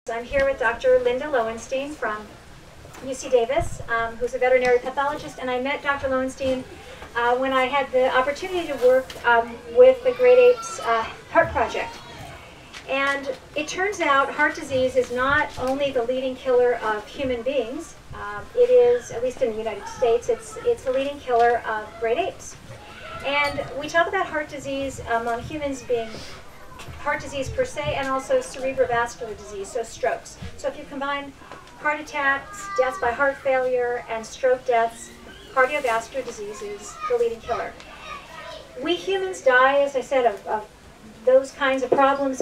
I'm here with Dr. Linda Lowenstine from UC Davis, who's a veterinary pathologist, and I met Dr. Lowenstine when I had the opportunity to work with the Great Apes Heart Project. And it turns out heart disease is not only the leading killer of human beings, it is, at least in the United States, it's the leading killer of great apes. And we talk about heart disease among humans being heart disease per se, and also cerebrovascular disease, so strokes. So if you combine heart attacks, deaths by heart failure, and stroke deaths, cardiovascular disease is the leading killer. We humans die, as I said, of those kinds of problems.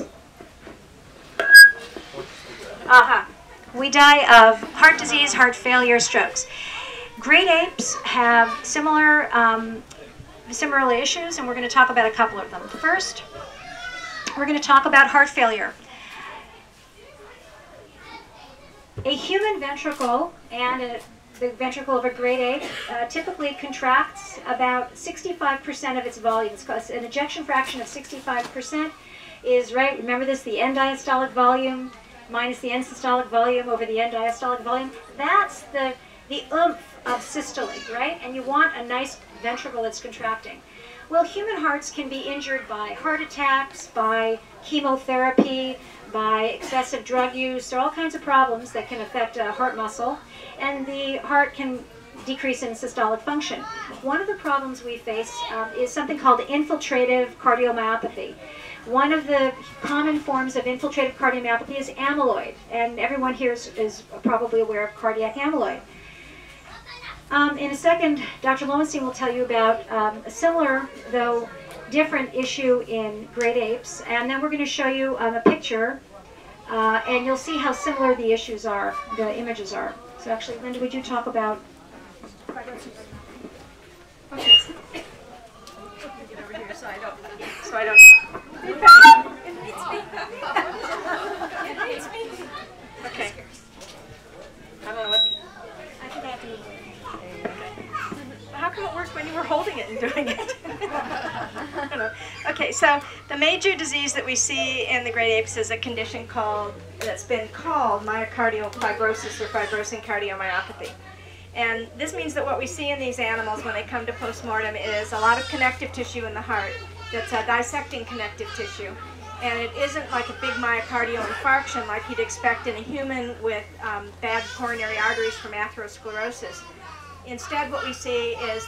We die of heart disease, heart failure, strokes. Great apes have similar issues, and we're going to talk about a couple of them. First, we're going to talk about heart failure. A human ventricle and the ventricle of a great ape typically contracts about 65% of its volume. It's called an ejection fraction of 65% is, right, remember this, the end diastolic volume minus the end systolic volume over the end diastolic volume. That's the oomph of systole, right? And you want a nice ventricle that's contracting. Well, human hearts can be injured by heart attacks, by chemotherapy, by excessive drug use. There are all kinds of problems that can affect heart muscle, and the heart can decrease in systolic function. One of the problems we face is something called infiltrative cardiomyopathy. One of the common forms of infiltrative cardiomyopathy is amyloid, and everyone here is probably aware of cardiac amyloid. In a second, Dr. Lowenstine will tell you about a similar, though different, issue in great apes, and then we're going to show you a picture, and you'll see how similar the issues are, the images are. So actually, Linda, would you talk about fibrosis? Okay. Get over here so I don't. Okay. I don't know what. I think I have to move. How come it worked when you were holding it and doing it? I don't know. Okay, so the major disease that we see in the great apes is a condition that's been called myocardial fibrosis or fibrosing cardiomyopathy. And this means that what we see in these animals when they come to postmortem is a lot of connective tissue in the heart that's dissecting connective tissue. And it isn't like a big myocardial infarction like you'd expect in a human with bad coronary arteries from atherosclerosis. Instead, what we see is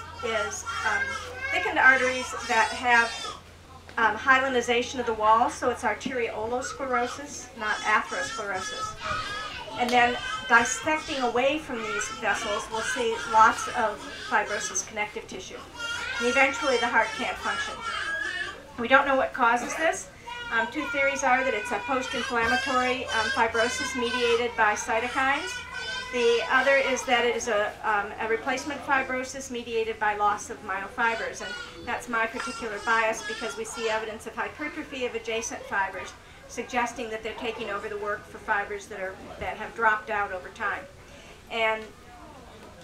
thickened arteries that have hyalinization of the walls, so it's arteriolosclerosis, not atherosclerosis. And then dissecting away from these vessels, we'll see lots of fibrosis connective tissue. And eventually, the heart can't function. We don't know what causes this. Two theories are that it's a post-inflammatory fibrosis mediated by cytokines. The other is that it is a replacement fibrosis mediated by loss of myofibers, and that's my particular bias because we see evidence of hypertrophy of adjacent fibers, suggesting that they're taking over the work for fibers that have dropped out over time. And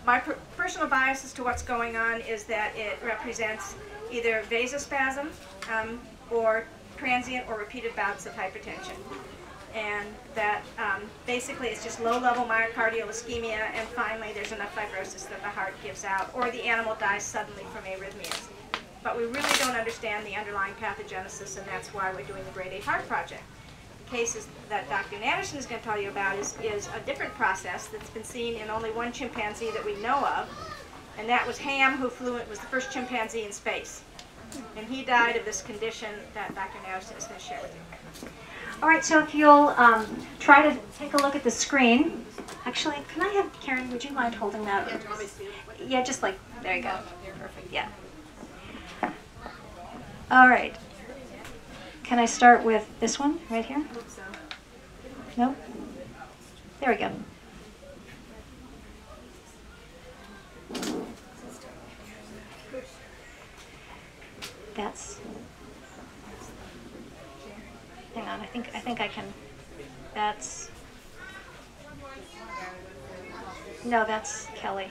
my personal bias as to what's going on is that it represents either vasospasm or transient or repeated bouts of hypertension. And that basically it's just low-level myocardial ischemia, and finally there's enough fibrosis that the heart gives out, or the animal dies suddenly from arrhythmias. But we really don't understand the underlying pathogenesis, and that's why we're doing the Great Ape Heart Project. The cases that Dr. Natterson is going to tell you about is a different process that's been seen in only one chimpanzee that we know of, and that was Ham, who was the first chimpanzee in space. And he died of this condition that Dr. Natterson is going to share with you. All right, so if you'll try to take a look at the screen. Actually, can I have, Karen, would you mind holding that? Yeah, do you want me to see it? Yeah, just like, there you go. Perfect, yeah. All right. Can I start with this one right here? I hope so. No? There we go. That's... Hang on, I think I can. That's. No, that's Kelly.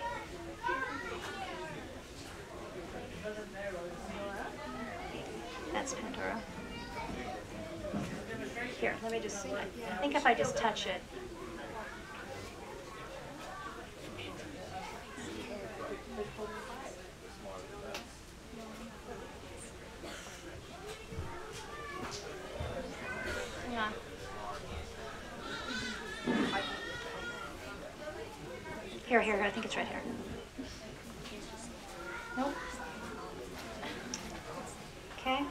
That's Pandora. Here, let me just, I think if I just touch it. Hang on. Here, I think it's right here. Nope. Okay.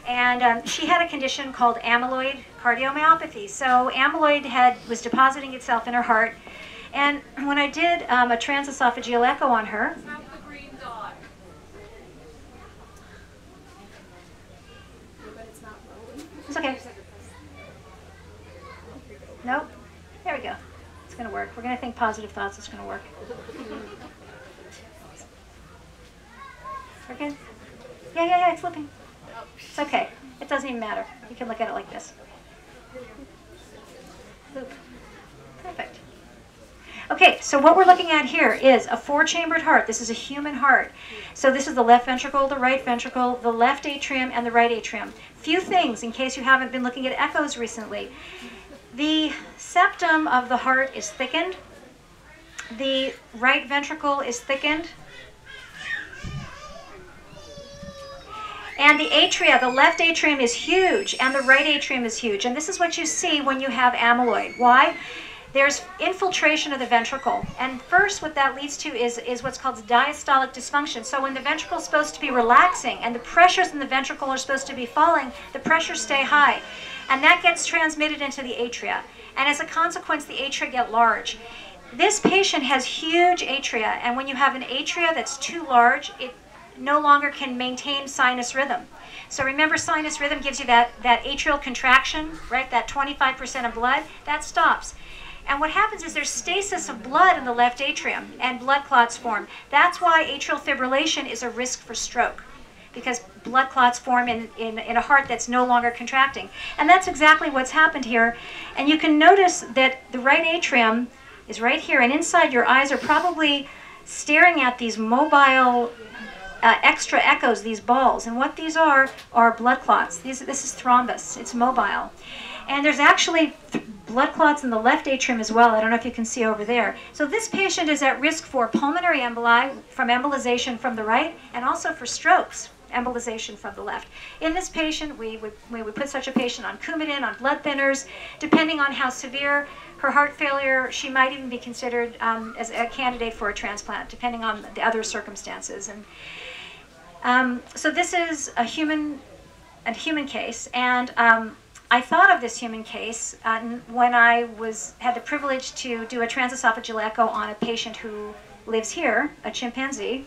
And she had a condition called amyloid cardiomyopathy. So amyloid was depositing itself in her heart. And when I did a transesophageal echo on her, it's okay. Nope. There we go. It's going to work. We're going to think positive thoughts. It's going to work. We're good? Yeah, it's flipping. It's okay. It doesn't even matter. You can look at it like this. Loop. Perfect. Okay, so what we're looking at here is a four-chambered heart. This is a human heart. So this is the left ventricle, the right ventricle, the left atrium, and the right atrium. Few things, in case you haven't been looking at echoes recently. The septum of the heart is thickened. The right ventricle is thickened. And the atria, the left atrium is huge, and the right atrium is huge. And this is what you see when you have amyloid. Why? There's infiltration of the ventricle. And first, what that leads to is what's called diastolic dysfunction. So when the ventricle is supposed to be relaxing and the pressures in the ventricle are supposed to be falling, the pressures stay high. And that gets transmitted into the atria. And as a consequence, the atria get large. This patient has huge atria, and when you have an atria that's too large, it no longer can maintain sinus rhythm. So remember, sinus rhythm gives you that atrial contraction, right? That 25% of blood, that stops. And what happens is there's stasis of blood in the left atrium, and blood clots form. That's why atrial fibrillation is a risk for stroke, because blood clots form in a heart that's no longer contracting. And that's exactly what's happened here. And you can notice that the right atrium is right here, and inside your eyes are probably staring at these mobile extra echoes, these balls. And what these are blood clots. This is thrombus. It's mobile. And there's actually blood clots in the left atrium as well. I don't know if you can see over there. So this patient is at risk for pulmonary emboli from embolization from the right, and also for strokes, embolization from the left. In this patient, we would put such a patient on Coumadin, on blood thinners. Depending on how severe her heart failure, she might even be considered as a candidate for a transplant, depending on the other circumstances. And so this is a human case, and I thought of this human case when I had the privilege to do a transesophageal echo on a patient who lives here, a chimpanzee.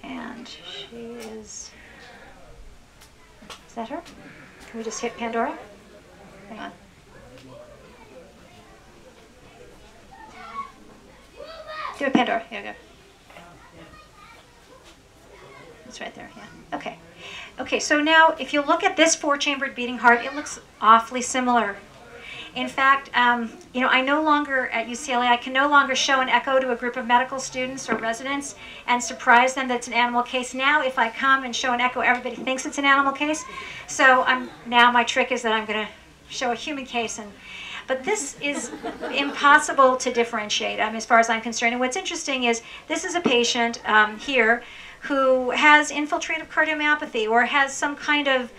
And she is that her? Can we just hit Pandora? Hang on. Do a Pandora. Here we go. It's right there, yeah. Okay. Okay, so now if you look at this four-chambered beating heart, it looks awfully similar. In fact, I no longer, at UCLA, I can no longer show an echo to a group of medical students or residents and surprise them that it's an animal case. Now, if I come and show an echo, everybody thinks it's an animal case. So now my trick is that I'm going to show a human case. But this is impossible to differentiate as far as I'm concerned. And what's interesting is this is a patient here who has infiltrative cardiomyopathy or has some kind of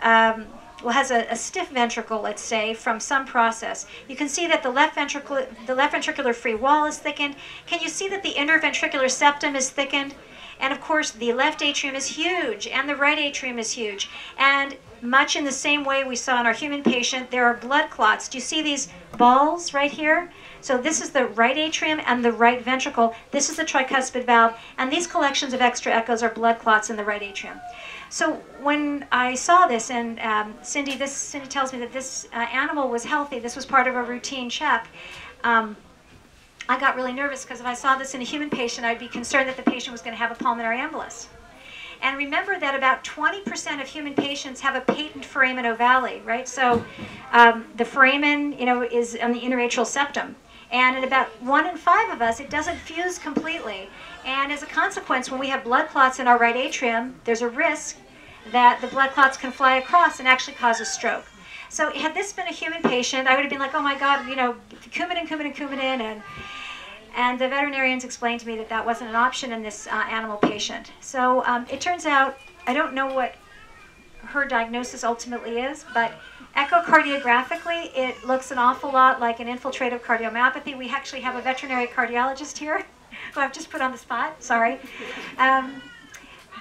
has a stiff ventricle, let's say, from some process. You can see that the left ventricular free wall is thickened. Can you see that the interventricular septum is thickened? And of course, the left atrium is huge, and the right atrium is huge. And much in the same way we saw in our human patient, there are blood clots. Do you see these balls right here? So this is the right atrium and the right ventricle. This is the tricuspid valve, and these collections of extra echoes are blood clots in the right atrium. So when I saw this, and Cindy tells me that this animal was healthy, this was part of a routine check, I got really nervous because if I saw this in a human patient, I'd be concerned that the patient was going to have a pulmonary embolus. And remember that about 20% of human patients have a patent foramen ovale, right? So the foramen, is on the interatrial septum. And in about 1 in 5 of us, it doesn't fuse completely. And as a consequence, when we have blood clots in our right atrium, there's a risk that the blood clots can fly across and actually cause a stroke. So had this been a human patient, I would have been like, oh my God, you know, Coumadin, and the veterinarians explained to me that that wasn't an option in this animal patient. So it turns out, I don't know what her diagnosis ultimately is, but echocardiographically, it looks an awful lot like an infiltrative cardiomyopathy. We actually have a veterinary cardiologist here who I've just put on the spot, sorry.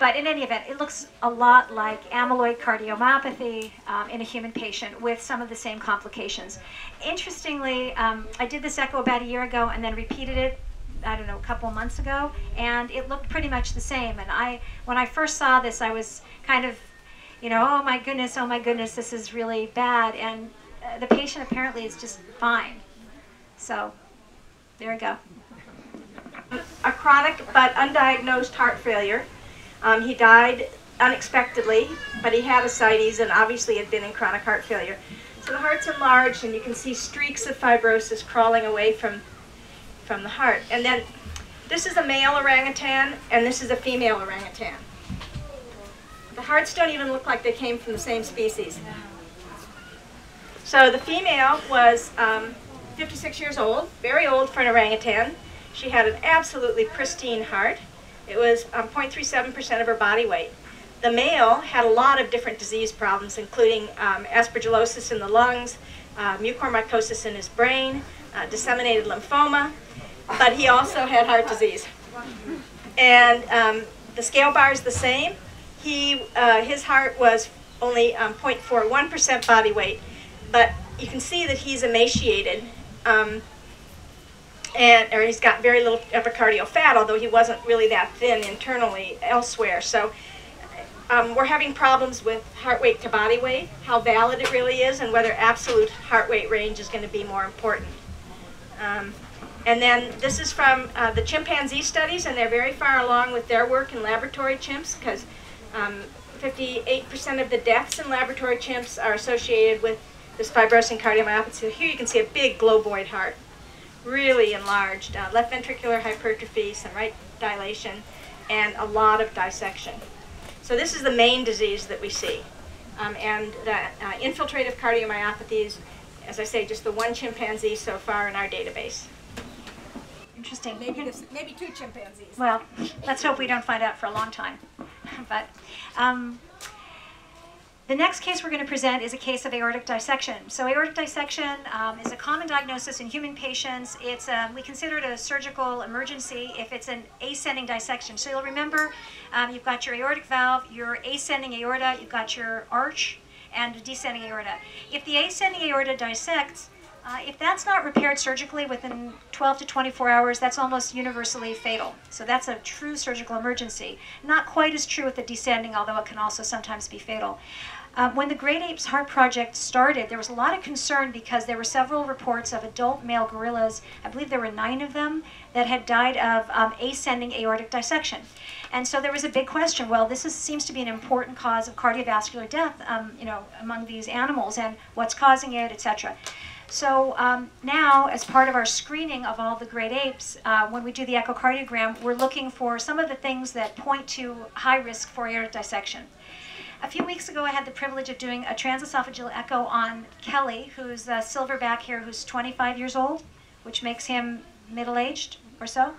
But in any event, it looks a lot like amyloid cardiomyopathy in a human patient with some of the same complications. Interestingly, I did this echo about a year ago and then repeated it, I don't know, a couple months ago, and it looked pretty much the same. And when I first saw this, I was kind of, you know, oh my goodness, this is really bad. And the patient apparently is just fine. So there we go. A chronic but undiagnosed heart failure. He died unexpectedly, but he had ascites and obviously had been in chronic heart failure. So the heart's enlarged and you can see streaks of fibrosis crawling away from the heart. And then this is a male orangutan and this is a female orangutan. The hearts don't even look like they came from the same species. So the female was 56 years old, very old for an orangutan. She had an absolutely pristine heart. It was 0.37% of her body weight. The male had a lot of different disease problems, including aspergillosis in the lungs, mucormycosis in his brain, disseminated lymphoma, but he also had heart disease. And the scale bar is the same. His heart was only 0.41% body weight, but you can see that he's emaciated. Or he's got very little epicardial fat, although he wasn't really that thin internally elsewhere. So we're having problems with heart weight to body weight, how valid it really is, and whether absolute heart weight range is going to be more important. And then this is from the chimpanzee studies, and they're very far along with their work in laboratory chimps, because 58% of the deaths in laboratory chimps are associated with this fibrosing cardiomyopathy. So here you can see a big globoid heart, really enlarged, left ventricular hypertrophy, some right dilation, and a lot of dissection. So this is the main disease that we see. And the infiltrative cardiomyopathies, as I say, just the one chimpanzee so far in our database. Interesting. Maybe 2 chimpanzees. Well, let's hope we don't find out for a long time. But the next case we're going to present is a case of aortic dissection. So aortic dissection is a common diagnosis in human patients. We consider it a surgical emergency if it's an ascending dissection. So you'll remember you've got your aortic valve, your ascending aorta, you've got your arch, and descending aorta. If the ascending aorta dissects, if that's not repaired surgically within 12 to 24 hours, that's almost universally fatal. So that's a true surgical emergency. Not quite as true with the descending, although it can also sometimes be fatal. When the Great Apes Heart Project started, there was a lot of concern because there were several reports of adult male gorillas, I believe there were 9 of them, that had died of ascending aortic dissection. And so there was a big question, well, this seems to be an important cause of cardiovascular death among these animals, and what's causing it, etc. So now, as part of our screening of all the great apes, when we do the echocardiogram, we're looking for some of the things that point to high risk for aortic dissection. A few weeks ago, I had the privilege of doing a transesophageal echo on Kelly, who's a silverback here, who's 25 years old, which makes him middle-aged or so.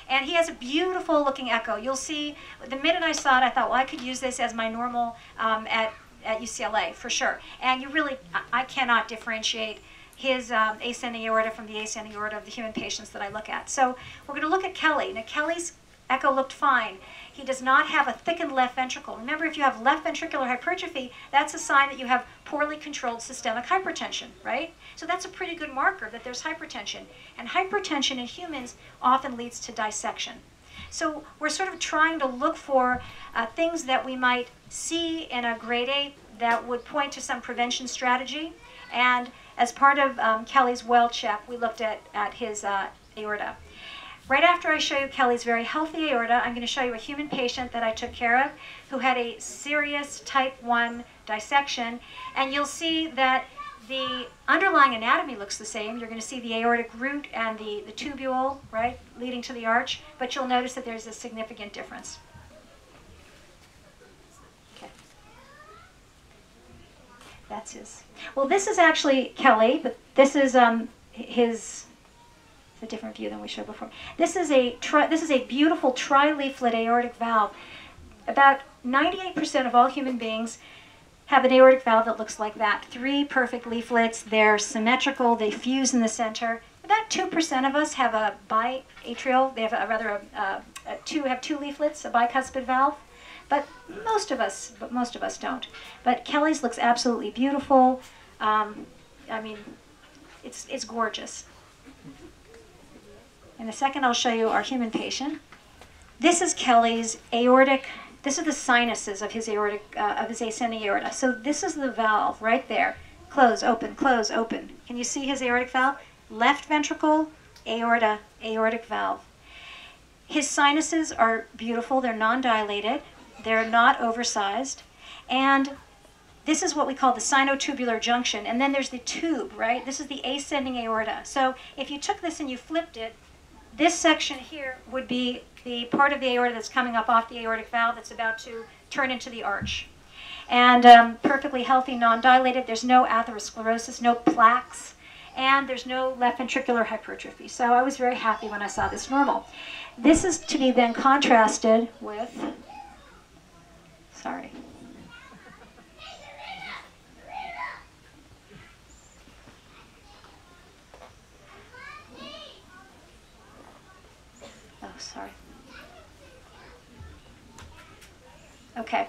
And he has a beautiful looking echo. You'll see, the minute I saw it, I thought, well, I could use this as my normal at UCLA, for sure. And you really, I cannot differentiate his ascending aorta from the ascending aorta of the human patients that I look at. So we're going to look at Kelly. Now, Kelly's echo looked fine. He does not have a thickened left ventricle. Remember, if you have left ventricular hypertrophy, that's a sign that you have poorly controlled systemic hypertension, right? So that's a pretty good marker that there's hypertension. And hypertension in humans often leads to dissection. So we're sort of trying to look for things that we might see in a grade 8 that would point to some prevention strategy. And as part of Kelly's well check, we looked at his aorta. Right after I show you Kelly's very healthy aorta, I'm going to show you a human patient that I took care of who had a serious type 1 dissection. And you'll see that the underlying anatomy looks the same. You're going to see the aortic root and the tubule, right, leading to the arch, but you'll notice that there's a significant difference. Okay. That's his. Well, this is actually Kelly, but this is his. It's a different view than we showed before. This is a beautiful tri-leaflet aortic valve. About 98% of all human beings have an aortic valve that looks like that. 3 perfect leaflets. They're symmetrical. They fuse in the center. About 2% of us have a biatrial. They have have 2 leaflets, a bicuspid valve. But most of us don't. But Kelly's looks absolutely beautiful. I mean, it's gorgeous. In a second, I'll show you our human patient. This is Kelly's aortic. This are the sinuses of his aortic, of his ascending aorta. So this is the valve right there. Close, open, close, open. Can you see his aortic valve? Left ventricle, aorta, aortic valve. His sinuses are beautiful. They're non-dilated. They're not oversized. And this is what we call the sinotubular junction. And then there's the tube, right? This is the ascending aorta. So if you took this and you flipped it, this section here would be the part of the aorta that's coming up off the aortic valve that's about to turn into the arch. And perfectly healthy, non-dilated. There's no atherosclerosis, no plaques, and there's no left ventricular hypertrophy. So I was very happy when I saw this normal. This is to be then contrasted with, sorry. Oh, sorry. Okay.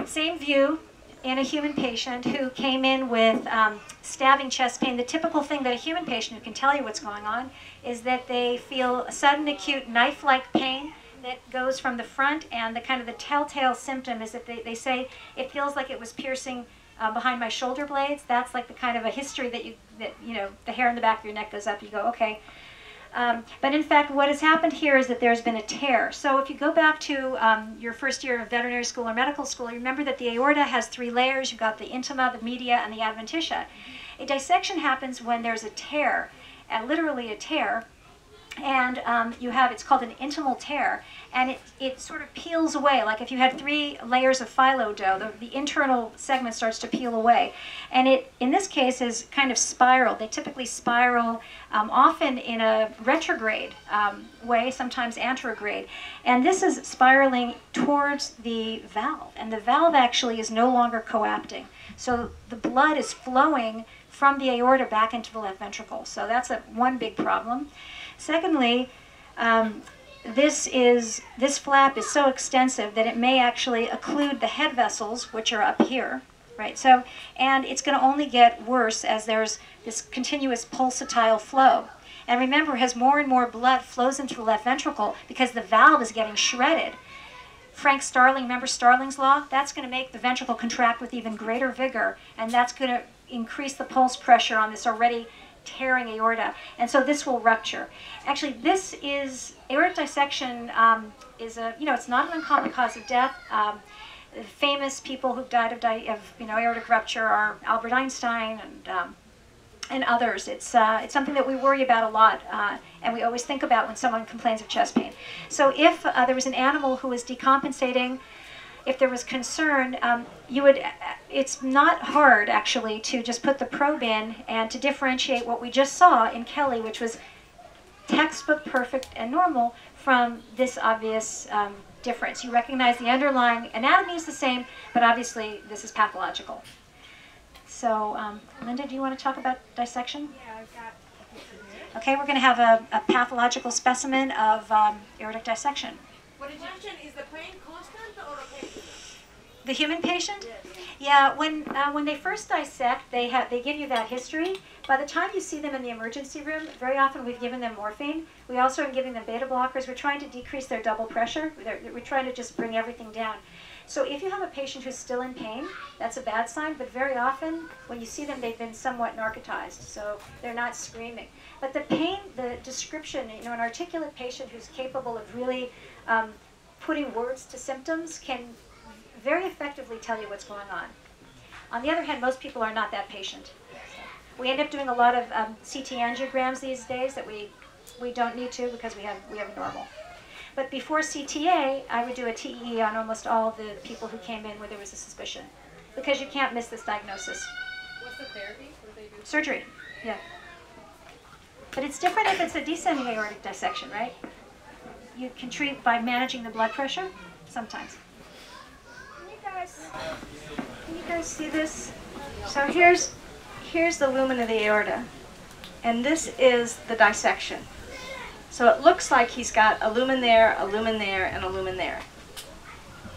Same view in a human patient who came in with stabbing chest pain. The typical thing that a human patient who can tell you what's going on is that they feel a sudden acute knife-like pain that goes from the front, and the kind of the telltale symptom is that they say it feels like it was piercing behind my shoulder blades. That's like the kind of a history that you know, the hair on the back of your neck goes up. You go, okay. But in fact, what has happened here is that there's been a tear. So if you go back to your first year of veterinary school or medical school, you remember that the aorta has 3 layers. You've got the intima, the media, and the adventitia. A dissection happens when there's a tear, literally a tear, and it's called an intimal tear, and it sort of peels away. Like if you had 3 layers of phyllo dough, the internal segment starts to peel away. And it, in this case, is kind of spiraled. They typically spiral often in a retrograde way, sometimes anterograde. And this is spiraling towards the valve, and the valve actually is no longer coapting. So the blood is flowing from the aorta back into the left ventricle. So that's one big problem. Secondly, this flap is so extensive that it may actually occlude the head vessels, which are up here, right? So, and it's going to only get worse as there's this continuous pulsatile flow. And remember, as more and more blood flows into the left ventricle, because the valve is getting shredded, Frank Starling, remember Starling's law? That's going to make the ventricle contract with even greater vigor, and that's going to increase the pulse pressure on this already tearing aorta, and so this will rupture. Actually, this is aortic dissection is it's not an uncommon cause of death. Famous people who've died of aortic rupture are Albert Einstein and others. It's something that we worry about a lot, and we always think about when someone complains of chest pain. So if there was an animal who was decompensating, if there was concern, it's not hard actually to just put the probe in and to differentiate what we just saw in Kelly, which was textbook perfect and normal, from this obvious difference. You recognize the underlying anatomy is the same, but obviously this is pathological. So, Linda, do you want to talk about dissection? Yeah, I've got. Okay, we're going to have a pathological specimen of aortic dissection. What did you mention? Is the pain constant or okay? The human patient? Yes. Yeah, when they first dissect, they give you that history. By the time you see them in the emergency room, very often we've given them morphine. We also are giving them beta blockers. We're trying to decrease their double pressure. We're trying to just bring everything down. So if you have a patient who's still in pain, that's a bad sign, but very often when you see them, they've been somewhat narcotized, so they're not screaming. But the pain, the description, an articulate patient who's capable of really putting words to symptoms can very effectively tell you what's going on. On the other hand, most people are not that patient. We end up doing a lot of CT angiograms these days that we don't need to because we have normal. But before CTA, I would do a TEE on almost all the people who came in where there was a suspicion, because you can't miss this diagnosis. What's the therapy? What do they do? Surgery, yeah. But it's different if it's a descending aortic dissection, right? You can treat by managing the blood pressure, sometimes. Can you guys see this? So here's the lumen of the aorta, and this is the dissection. So it looks like he's got a lumen there, a lumen there, and a lumen there.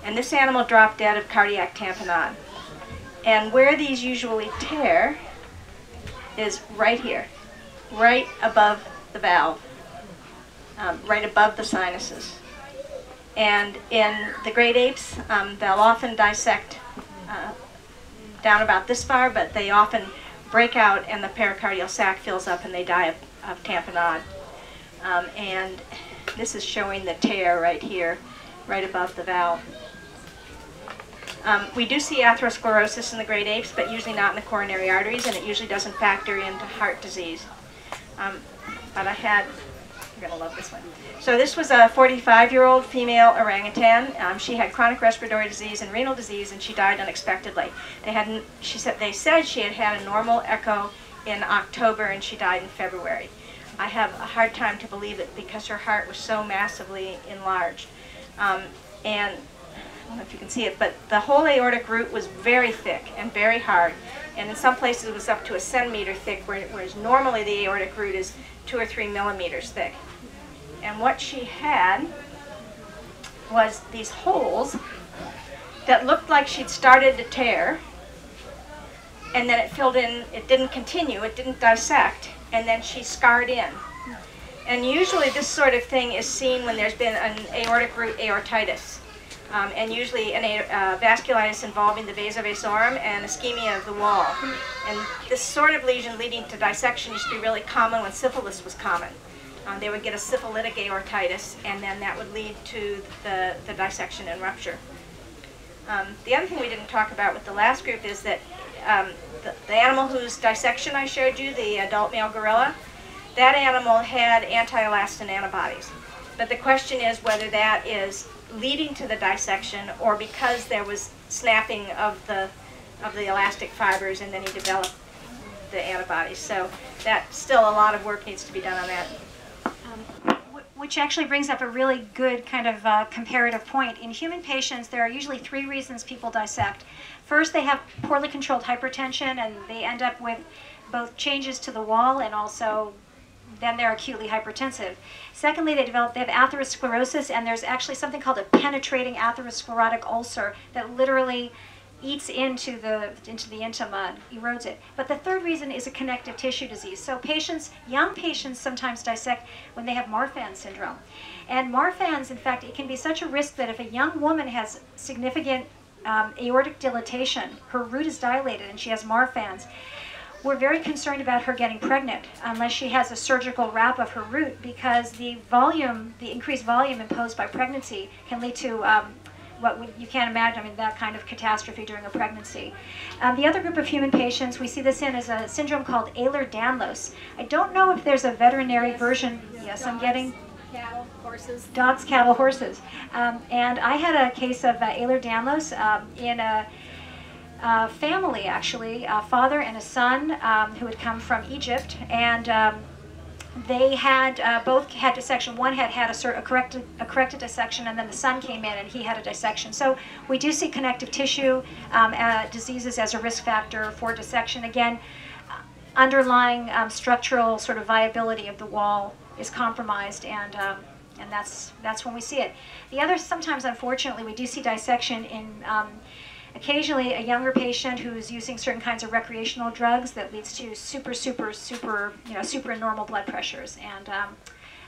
And this animal dropped dead of cardiac tamponade. And where these usually tear is right here, right above the valve, right above the sinuses. And in the great apes, they'll often dissect down about this far, but they often break out and the pericardial sac fills up and they die of tamponade. And this is showing the tear right here, right above the valve. We do see atherosclerosis in the great apes, but usually not in the coronary arteries, and it usually doesn't factor into heart disease. But I had, you're going to love this one. So this was a 45-year-old female orangutan. She had chronic respiratory disease and renal disease, and she died unexpectedly. They said she had had a normal echo in October, and she died in February. I have a hard time to believe it because her heart was so massively enlarged. And I don't know if you can see it, but the whole aortic root was very thick and very hard. And in some places it was up to a centimeter thick, whereas normally the aortic root is 2 or 3 millimeters thick. And what she had was these holes that looked like she'd started to tear, and then it filled in, it didn't continue, it didn't dissect, and then she scarred in. And usually this sort of thing is seen when there's been an aortic root aortitis, and usually an vasculitis involving the vasa vasorum and ischemia of the wall. And this sort of lesion leading to dissection used to be really common when syphilis was common. They would get a syphilitic aortitis, and then that would lead to the dissection and rupture. The other thing we didn't talk about with the last group is that the animal whose dissection I showed you, the adult male gorilla, that animal had anti-elastin antibodies. But the question is whether that is leading to the dissection or because there was snapping of the elastic fibers and then he developed the antibodies. So that still a lot of work needs to be done on that. Which actually brings up a really good kind of comparative point. In human patients, there are usually 3 reasons people dissect. First, they have poorly controlled hypertension, and they end up with both changes to the wall and also then they're acutely hypertensive. Secondly, they have atherosclerosis, and there's actually something called a penetrating atherosclerotic ulcer that literally eats into the intima, erodes it. But the third reason is a connective tissue disease. So young patients sometimes dissect when they have Marfan syndrome. And Marfan's, in fact, it can be such a risk that if a young woman has significant aortic dilatation, her root is dilated and she has Marfan's, we're very concerned about her getting pregnant unless she has a surgical wrap of her root, because the increased volume imposed by pregnancy can lead to you can't imagine, that kind of catastrophe during a pregnancy. The other group of human patients we see this in is a syndrome called Ehlers-Danlos. I don't know if there's a veterinary version. Yes, I'm getting Cattle, horses. Dogs, cattle, horses. And I had a case of Ehlers-Danlos in a family, actually, a father and a son who had come from Egypt, and they had both had dissection. One had a corrected dissection, and then the son came in and he had a dissection. So we do see connective tissue diseases as a risk factor for dissection. Again, underlying structural sort of viability of the wall is compromised, and that's when we see it. The other, sometimes unfortunately, we do see dissection in occasionally a younger patient who is using certain kinds of recreational drugs that leads to super normal blood pressures, and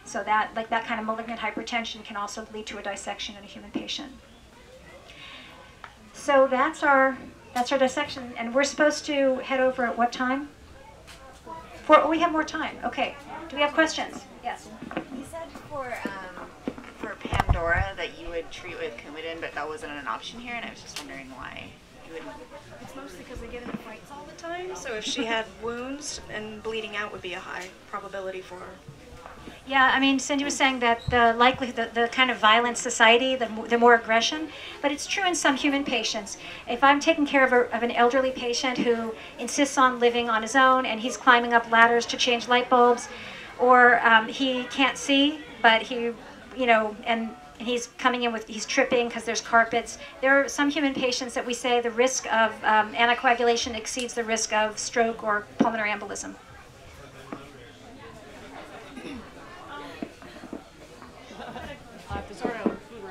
so that kind of malignant hypertension can also lead to a dissection in a human patient. So that's our dissection, and we're supposed to head over at what time? We have more time. Okay. Do we have questions? Yes. You said for Pandora that you would treat with Coumadin, but that wasn't an option here, and I was just wondering why. It's mostly because they get into fights all the time. So if she had wounds, and bleeding out would be a high probability for her. Yeah, I mean, Cindy was saying that the likelihood, the kind of violent society, the more aggression, but it's true in some human patients. If I'm taking care of an elderly patient who insists on living on his own and he's climbing up ladders to change light bulbs, or he can't see, but he, you know, and he's coming in with, he's tripping because there's carpets. There are some human patients that we say the risk of anticoagulation exceeds the risk of stroke or pulmonary embolism.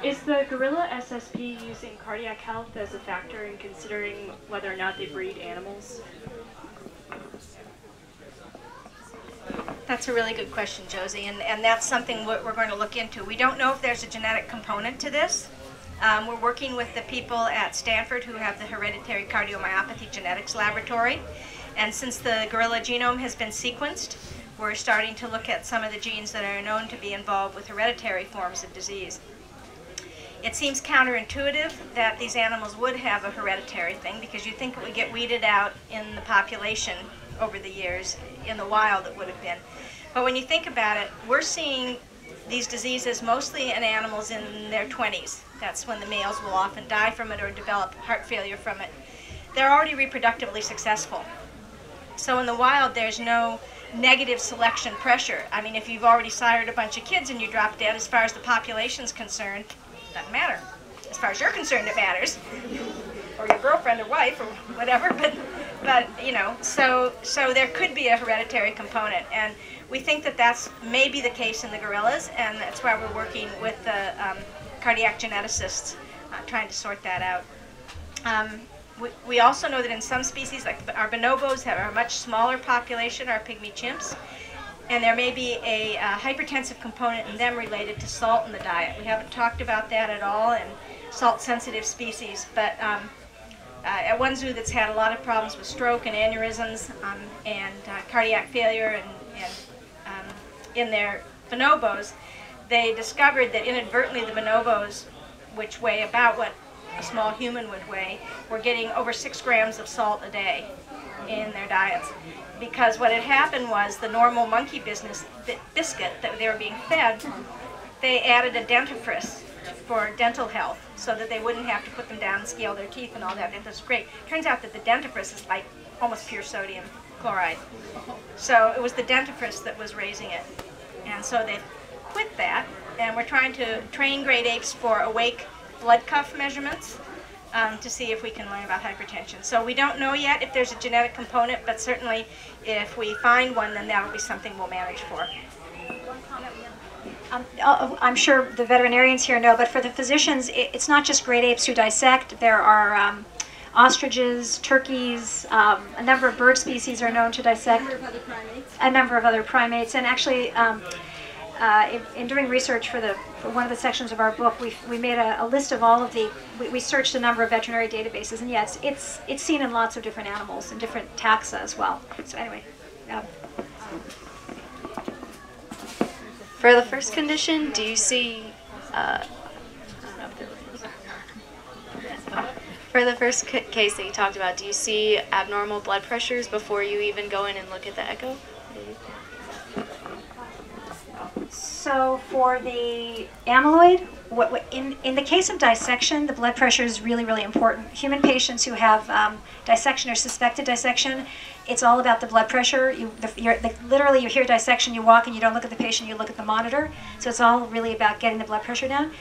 Is the gorilla SSP using cardiac health as a factor in considering whether or not they breed animals? That's a really good question, Josie, and that's something we're going to look into. We don't know if there's a genetic component to this. We're working with the people at Stanford who have the Hereditary Cardiomyopathy Genetics Laboratory, and since the gorilla genome has been sequenced, we're starting to look at some of the genes that are known to be involved with hereditary forms of disease. It seems counterintuitive that these animals would have a hereditary thing because you think it would get weeded out in the population over the years. In the wild it would have been. But when you think about it, we're seeing these diseases mostly in animals in their 20s. That's when the males will often die from it or develop heart failure from it. They're already reproductively successful. So in the wild there's no negative selection pressure. I mean, if you've already sired a bunch of kids and you drop dead, as far as the population's concerned, doesn't matter. As far as you're concerned, it matters, or your girlfriend or wife or whatever. But you know, so there could be a hereditary component, and we think that that's maybe the case in the gorillas, and that's why we're working with the cardiac geneticists, trying to sort that out. We also know that in some species, like our bonobos, have a much smaller population, our pygmy chimps. And there may be a hypertensive component in them related to salt in the diet. We haven't talked about that at all in salt-sensitive species, but at one zoo that's had a lot of problems with stroke and aneurysms and cardiac failure, and in their bonobos, they discovered that inadvertently the bonobos, which weigh about what a small human would weigh, were getting over 6 grams of salt a day in their diets. Because what had happened was the normal monkey biscuit that they were being fed, they added a dentifrice for dental health so that they wouldn't have to put them down and scale their teeth and all that. And that's great. Turns out that the dentifrice is like almost pure sodium chloride. So it was the dentifrice that was raising it. And so they quit that, and we're trying to train great apes for awake blood cuff measurements to see if we can learn about hypertension. So we don't know yet if there's a genetic component, but certainly if we find one, then that'll be something we'll manage for. I'm sure the veterinarians here know, but for the physicians, it's not just great apes who dissect. There are ostriches, turkeys, a number of bird species are known to dissect. A number of other primates. And actually, in doing research for one of the sections of our book, we made a list of all of the, we searched a number of veterinary databases, and yes, it's seen in lots of different animals and different taxa as well. So anyway. For the first condition, do you see, for the first case that you talked about, do you see abnormal blood pressures before you even go in and look at the echo? So for the amyloid, in the case of dissection, the blood pressure is really, really important. Human patients who have dissection or suspected dissection, it's all about the blood pressure. Literally, you hear dissection, you walk and you don't look at the patient, you look at the monitor. So it's all really about getting the blood pressure down.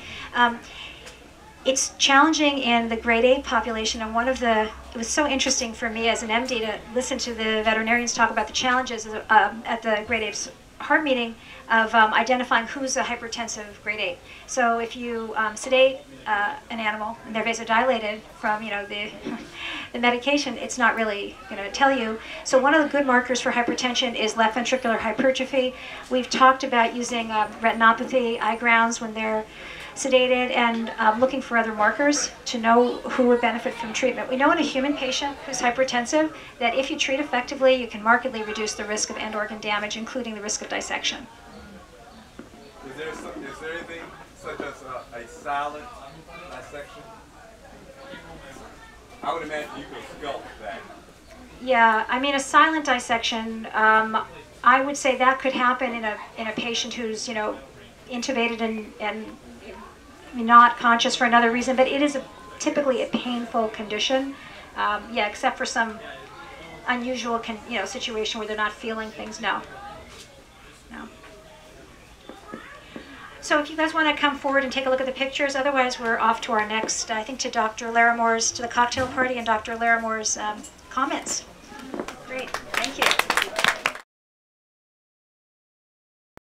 It's challenging in the grade A population, and it was so interesting for me as an MD to listen to the veterinarians talk about the challenges at the grade A's heart meeting of identifying who's a hypertensive grade 8. So if you sedate an animal and they're vasodilated from the medication, it's not really going to tell you. So one of the good markers for hypertension is left ventricular hypertrophy. We've talked about using retinopathy, eye grounds when they're sedated, and looking for other markers to know who would benefit from treatment. We know in a human patient who's hypertensive that if you treat effectively, you can markedly reduce the risk of end organ damage, including the risk of dissection. Is there anything such as a silent dissection? I would imagine you could sculpt that. Yeah, I mean a silent dissection. I would say that could happen in a patient who's intubated and not conscious for another reason, but it is typically a painful condition. Yeah, except for some unusual situation where they're not feeling things. No. So if you guys want to come forward and take a look at the pictures, otherwise we're off to our next, I think to Dr. Laramore's, to the cocktail party and Dr. Laramore's comments. Great, thank you.